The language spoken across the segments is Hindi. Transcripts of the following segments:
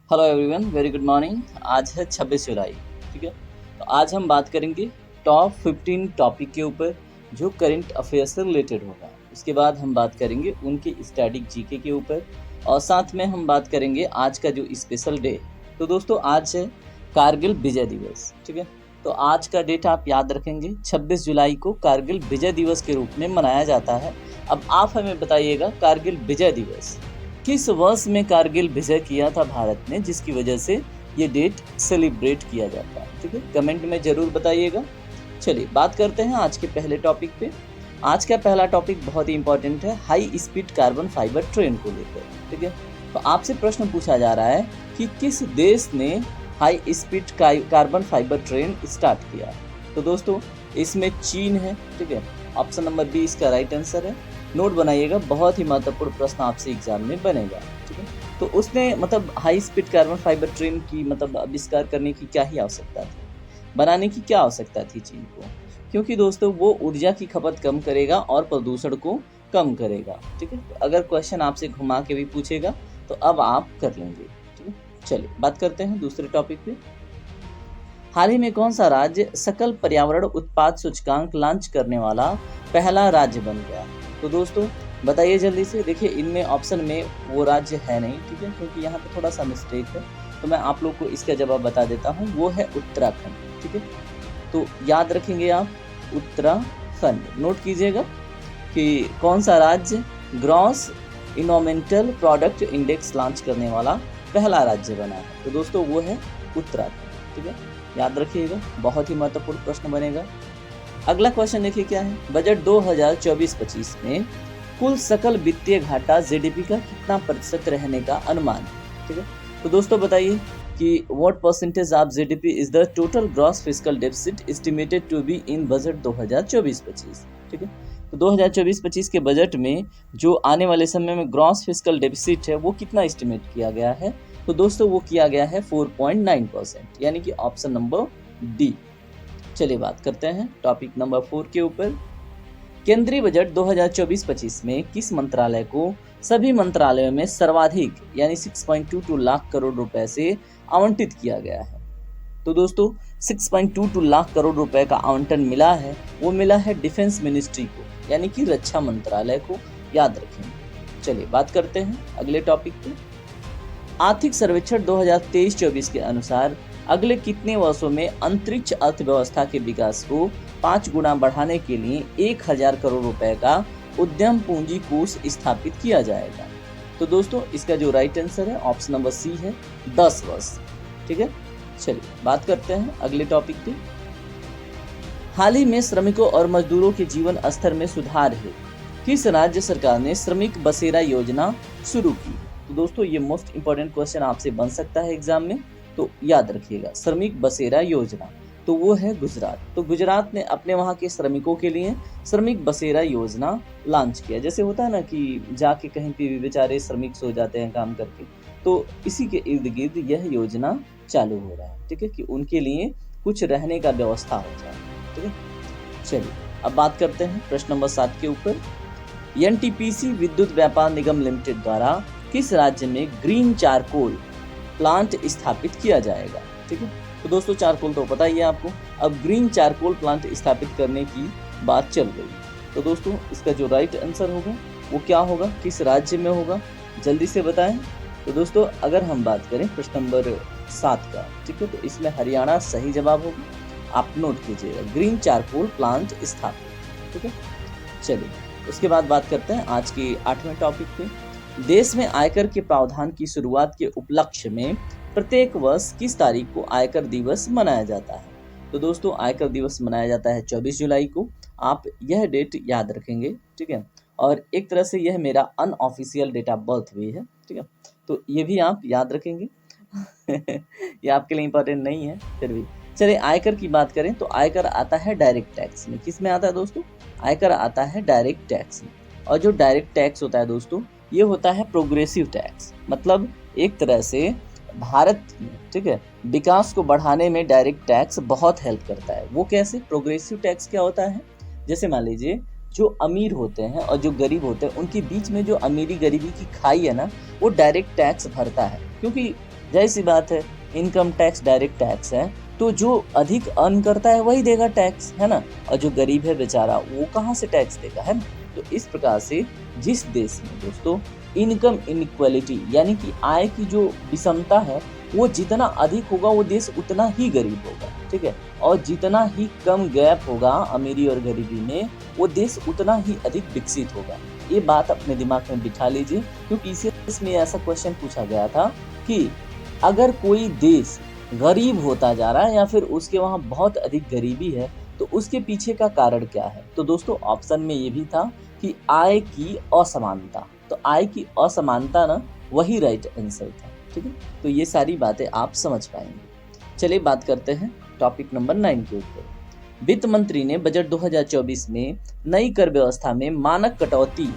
Hello everyone, very good morning. आज है 26 जुलाई। ठीक है, तो आज हम बात करेंगे टॉप 15 टॉपिक के ऊपर जो करंट अफेयर से रिलेटेड होगा। उसके बाद हम बात करेंगे उनके स्टैटिक जीके के ऊपर और साथ में हम बात करेंगे आज का जो स्पेशल डे है। तो दोस्तों आज है कारगिल विजय दिवस। ठीक है, तो आज का डेट आप याद रखेंगे, 26 जुलाई को कारगिल विजय दिवस के रूप में मनाया जाता है। अब आप हमें बताइएगा कारगिल विजय दिवस किस वर्ष में कारगिल विजय किया था भारत ने, जिसकी वजह से ये डेट सेलिब्रेट किया जाता है। ठीक है, कमेंट में जरूर बताइएगा। चलिए बात करते हैं आज के पहले टॉपिक पे। आज का पहला टॉपिक बहुत ही इंपॉर्टेंट है, high speed carbon fibre train को लेकर। ठीक है, तो आपसे प्रश्न पूछा जा रहा है कि किस देश ने high speed carbon fibre train start किया। तो दोस्तों इसमें चीन है। ठीक है, ऑप्शन नंबर बी इसका राइट आंसर है। नोट बनाइएगा, बहुत ही महत्वपूर्ण प्रश्न आपसे एग्जाम में बनेगा। ठीक है, तो उसने high speed carbon fibre train की आविष्कार करने की क्या ही आवश्यकता थी, बनाने की क्या आवश्यकता थी चीन को, क्योंकि दोस्तों वो ऊर्जा की खपत कम करेगा और प्रदूषण को कम करेगा। ठीक है, तो अगर क्वेश्चन आपसे घुमा के भी पूछेगा तो अब आप कर लेंगे। ठीक है, चलिए बात करते हैं दूसरे टॉपिक पे। हाल ही में कौन सा राज्य सकल पर्यावरण उत्पाद सूचकांक लॉन्च करने वाला पहला राज्य बन गया। तो दोस्तों बताइए जल्दी से। देखिए इनमें ऑप्शन में वो राज्य है नहीं, ठीक है, क्योंकि यहाँ पे थोड़ा सा मिस्टेक है, तो मैं आप लोग को इसका जवाब बता देता हूँ, वो है उत्तराखंड। ठीक है, तो याद रखेंगे आप उत्तराखंड। नोट कीजिएगा कि कौन सा राज्य gross environmental product index launch करने वाला पहला राज्य बना है। तो दोस्तों वो है उत्तराखंड। ठीक है, याद रखिएगा, बहुत ही महत्वपूर्ण प्रश्न बनेगा। अगला क्वेश्चन देखिए क्या है, बजट 2024-25 में कुल सकल वित्तीय घाटा जीडीपी का कितना प्रतिशत रहने का अनुमान है। ठीक है, तो दोस्तों बताइए कि what percentage of GDP is the total gross fiscal deficit estimated to be in budget 2024-25। ठीक है, तो 2024-25 के बजट में जो आने वाले समय में ग्रॉस फिस्कल डेफिसिट है वो कितना एस्टिमेट किया गया है। तो दोस्तों वो किया गया है 4.9%, यानी कि ऑप्शन नंबर डी। चलिए बात करते हैं टॉपिक नंबर 4 के ऊपर। केंद्रीय बजट 2024-25 में किस मंत्रालय को सभी मंत्रालयों में सर्वाधिक यानी 6.22 लाख करोड़ रुपए से आवंटित किया गया है। तो दोस्तों 6.22 लाख करोड़ रुपए का आवंटन मिला है, वो मिला है डिफेंस मिनिस्ट्री को, यानी कि रक्षा मंत्रालय को, याद रखेंगे। चलिए बात करते हैं अगले टॉपिक पे। आर्थिक सर्वेक्षण 2023-24 के अनुसार अगले कितने वर्षों में अंतरिक्ष अर्थव्यवस्था के विकास को 5 गुना बढ़ाने के लिए 1000 करोड़ रुपए का उद्यम पूंजी कोष स्थापित किया जाएगा। तो दोस्तों इसका जो राइट आंसर है ऑप्शन नंबर सी है, 10 वर्ष। ठीक है, चलिए बात करते हैं अगले टॉपिक पे। हाल ही में श्रमिकों और मजदूरों के जीवन स्तर में सुधार है किस राज्य सरकार ने श्रमिक बसेरा योजना शुरू की। तो दोस्तों ये मोस्ट इंपॉर्टेंट क्वेश्चन आपसे बन सकता है एग्जाम में, तो याद रखिएगा श्रमिक बसेरा योजना, तो वो है गुजरात। तो गुजरात ने अपने वहाँ के श्रमिकों के लिए श्रमिक बसेरा योजना लॉन्च किया। जैसे होता है ना कि जाके कहीं पे भी बेचारे श्रमिक सो जाते हैं काम करके, तो इसी के इर्द गिर्द यह योजना चालू हो रहा है। ठीक है, कि उनके लिए कुछ रहने का व्यवस्था हो जाए। ठीक है, चलिए अब बात करते हैं प्रश्न नंबर 7 के ऊपर। एनटीपीसी विद्युत व्यापार निगम लिमिटेड द्वारा किस राज्य में ग्रीन चारकोल प्लांट स्थापित किया जाएगा। ठीक है, तो दोस्तों चारकोल तो पता ही है आपको, अब ग्रीन चारकोल प्लांट स्थापित करने की बात चल रही है। तो दोस्तों इसका जो राइट आंसर होगा वो क्या होगा, किस राज्य में होगा, जल्दी से बताएं। तो दोस्तों अगर हम बात करें प्रश्न नंबर 7 का, ठीक है, तो इसमें हरियाणा सही जवाब होगा। आप नोट कीजिएगा, ग्रीन चारकोल प्लांट स्थापित। ठीक है, चलिए उसके बाद बात करते हैं आज के 8वें टॉपिक पे। देश में आयकर के प्रावधान की शुरुआत के उपलक्ष्य में प्रत्येक वर्ष किस तारीख को आयकर दिवस मनाया जाता है। तो दोस्तों आयकर दिवस मनाया जाता है 24 जुलाई को। आप यह डेट याद रखेंगे। ठीक है, और एक तरह से यह मेरा अनऑफिशियल डेट ऑफ बर्थ भी है। ठीक है, तो ये भी आप याद रखेंगे। ये आपके लिए इंपॉर्टेंट नहीं है, फिर भी चलिए आयकर की बात करें तो आयकर आता है डायरेक्ट टैक्स में। किस में आता है दोस्तों, आयकर आता है डायरेक्ट टैक्स में। और जो डायरेक्ट टैक्स होता है दोस्तों ये होता है प्रोग्रेसिव टैक्स, मतलब एक तरह से भारत में, ठीक है, विकास को बढ़ाने में डायरेक्ट टैक्स बहुत हेल्प करता है। वो कैसे, प्रोग्रेसिव टैक्स क्या होता है, जैसे मान लीजिए जो अमीर होते हैं और जो गरीब होते हैं उनके बीच में जो अमीरी गरीबी की खाई है ना, वो डायरेक्ट टैक्स भरता है, क्योंकि जाहिर सी बात है, इनकम टैक्स डायरेक्ट टैक्स है, तो जो अधिक अर्न करता है वही देगा टैक्स, है ना। और जो गरीब है बेचारा वो कहाँ से टैक्स देगा, है ना। तो इस प्रकार से जिस देश में दोस्तों इनकम इनइक्वालिटी यानी कि आय की जो विषमता है वो जितना अधिक होगा वो देश उतना ही गरीब होगा, ठीक है। और जितना ही कम गैप होगा अमीरी और गरीबी में वो देश उतना ही अधिक विकसित होगा। ये बात अपने दिमाग में बिठा लीजिए, क्योंकि इसमें ऐसा क्वेश्चन पूछा गया था कि अगर कोई देश गरीब होता जा रहा है या फिर उसके वहाँ बहुत अधिक गरीबी है तो उसके पीछे का कारण क्या है। तो दोस्तों ऑप्शन में ये भी था कि आय की असमानता। तो आय की असमानता ना वही राइट आंसर था, ठीक है। तो ये सारी बातें आप समझ पाएंगे। चलिए बात करते हैं टॉपिक नंबर 9 के ऊपर। वित्त मंत्री ने बजट 2024 में नई कर व्यवस्था में मानक कटौती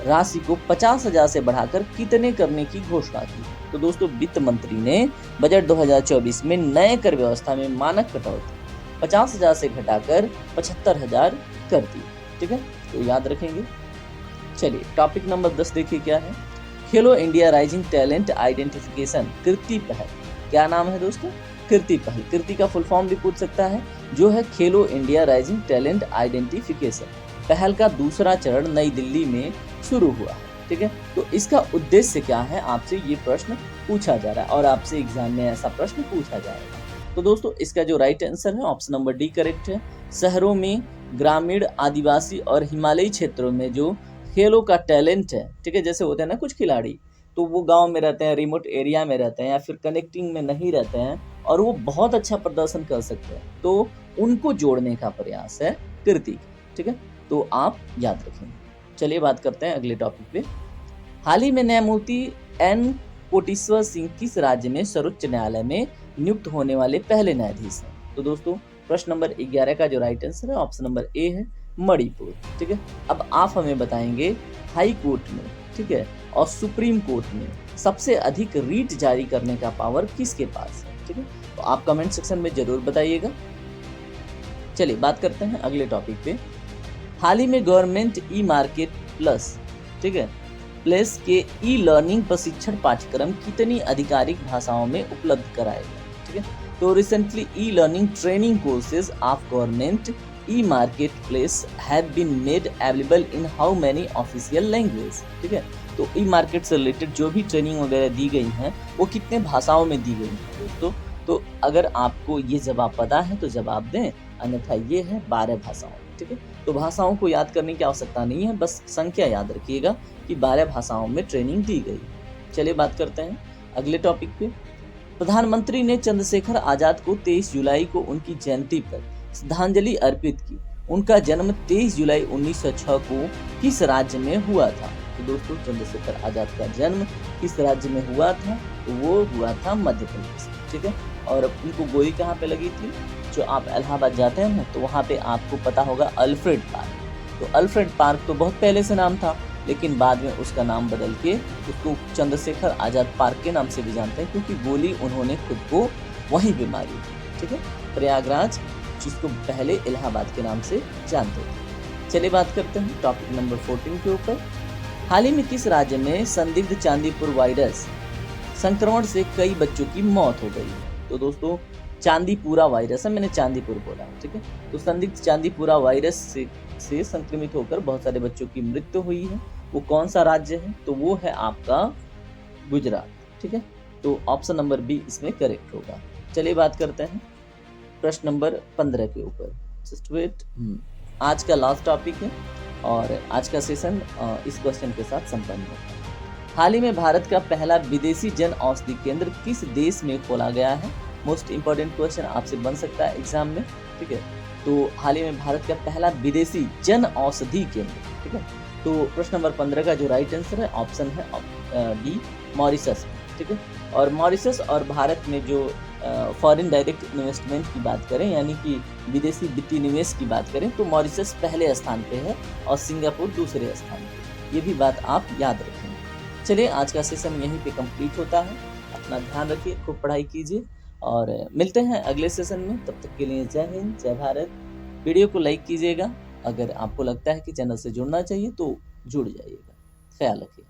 राशि को 50,000 से बढ़ाकर कितने करने की घोषणा की। तो दोस्तों वित्त मंत्री ने बजट 2024 में नए कर व्यवस्था में मानक कटौती 50,000 से घटाकर 75,000 कर दी, ठीक है। तो याद रखेंगे। चलिए टॉपिक नंबर 10 देखिए क्या है। खेलो इंडिया राइजिंग टैलेंट आइडेंटिफिकेशन कीर्ति पहल। क्या नाम है दोस्तों? कीर्ति पहल। कीर्ति का फुल फॉर्म भी पूछ सकता है, जो है खेलो इंडिया राइजिंग टैलेंट आइडेंटिफिकेशन। पहल का दूसरा चरण नई दिल्ली में शुरू हुआ है, ठीक है। तो इसका उद्देश्य क्या है, आपसे ये प्रश्न पूछा जा रहा है और आपसे एग्जाम में ऐसा प्रश्न पूछा जाएगा। तो दोस्तों इसका जो राइट आंसर है ऑप्शन नंबर डी करेक्ट है। शहरों में, ग्रामीण, आदिवासी और हिमालयी क्षेत्रों में जो खेलों का टैलेंट है, ठीक है, जैसे होते हैं ना कुछ खिलाड़ी, तो वो गांव में रहते हैं, रिमोट एरिया में रहते हैं या फिर कनेक्टिंग में नहीं रहते हैं और वो बहुत अच्छा प्रदर्शन कर सकते हैं, तो उनको जोड़ने का प्रयास है कीर्ति, ठीक है। तो आप याद रखेंगे। चलिए बात करते हैं अगले टॉपिक पे। हाल ही में न्यायमूर्ति एन कोटेश्वर सिंह किस राज्य में सर्वोच्च न्यायालय में नियुक्त होने वाले पहले न्यायाधीश हैं। तो दोस्तों प्रश्न नंबर 11 का जो राइट आंसर है ऑप्शन नंबर ए है, मणिपुर, ठीक है। अब आप हमें बताएंगे हाई कोर्ट में, ठीक है, और सुप्रीम कोर्ट में सबसे अधिक रीट जारी करने का पावर किसके पास है, ठीक है। तो आप कमेंट सेक्शन में जरूर बताइएगा। चलिए बात करते हैं अगले टॉपिक पे। हाल ही में गवर्नमेंट ई मार्केट प्लस, ठीक है, प्लस के ई लर्निंग प्रशिक्षण पाठ्यक्रम कितनी आधिकारिक भाषाओं में उपलब्ध कराएगा, ठीक है। तो recently e learning training courses of government e market place have been made available in how many official language, ठीक है। तो ई मार्केट से रिलेटेड जो भी ट्रेनिंग वगैरह दी गई हैं वो कितने भाषाओं में दी गई हैं दोस्तों। तो अगर आपको ये जवाब पता है तो जवाब दें, अन्यथा ये है 12 भाषाओं, ठीक है। तो भाषाओं को याद करने की आवश्यकता नहीं है, बस संख्या याद रखिएगा कि 12 भाषाओं में ट्रेनिंग दी गई। चलिए बात करते हैं अगले टॉपिक पे। प्रधानमंत्री ने चंद्रशेखर आजाद को 23 जुलाई को उनकी जयंती पर श्रद्धांजलि अर्पित की। उनका जन्म 23 जुलाई 1906 को किस राज्य में हुआ था। तो दोस्तों चंद्रशेखर आजाद का जन्म किस राज्य में हुआ था, तो वो हुआ था मध्य प्रदेश, ठीक है। और उनको गोली कहाँ पे लगी थी, जो आप इलाहाबाद जाते हैं ना तो वहाँ पे आपको पता होगा अल्फ्रेड पार्क। तो अल्फ्रेड पार्क तो बहुत पहले से नाम था, लेकिन बाद में उसका नाम बदल के उसको चंद्रशेखर आजाद पार्क के नाम से भी जानते हैं, क्योंकि गोली उन्होंने खुद को वहीं पे मारी थी, ठीक है, प्रयागराज, जिसको पहले इलाहाबाद के नाम से जानते थे। चलिए बात करते हैं टॉपिक नंबर 14 के ऊपर। हाल ही में किस राज्य में संदिग्ध चांदीपुर वायरस संक्रमण से कई बच्चों की मौत हो गई है। तो दोस्तों चांदीपुरा वायरस है, मैंने चांदीपुर बोला, ठीक है। तो संदिग्ध चांदीपुरा वायरस से संक्रमित होकर बहुत सारे बच्चों की मृत्यु हुई है। वो कौन सा राज्य है, तो वो है आपका गुजरात, ठीक है। तो ऑप्शन नंबर बी इसमें करेक्ट होगा। चलिए बात करते हैं प्रश्न नंबर 15 के ऊपर। जस्ट वेट, आज का लास्ट टॉपिक है और आज का सेशन इस क्वेश्चन के साथ संपन्न होगा। हाल ही में भारत का पहला विदेशी जन औषधि केंद्र किस देश में खोला गया है। मोस्ट इंपॉर्टेंट क्वेश्चन आपसे बन सकता है एग्जाम में, ठीक है। तो हाल ही में भारत का पहला विदेशी जन औषधि केंद्र, ठीक है। तो प्रश्न नंबर 15 का जो राइट आंसर है ऑप्शन है डी, मॉरिशस, ठीक है। और मॉरिशस और भारत में जो फॉरेन डायरेक्ट इन्वेस्टमेंट की बात करें, यानी कि विदेशी वित्तीय निवेश की बात करें, तो मॉरिशस पहले स्थान पे है और सिंगापुर दूसरे स्थान पे। ये भी बात आप याद रखेंगे। चलिए आज का सेशन यहीं पे कंप्लीट होता है। अपना ध्यान रखिए, खूब पढ़ाई कीजिए और मिलते हैं अगले सेशन में। तब तक के लिए जय हिंद, जय भारत। वीडियो को लाइक कीजिएगा। अगर आपको लगता है कि चैनल से जुड़ना चाहिए तो जुड़ जाइएगा। ख्याल रखिए।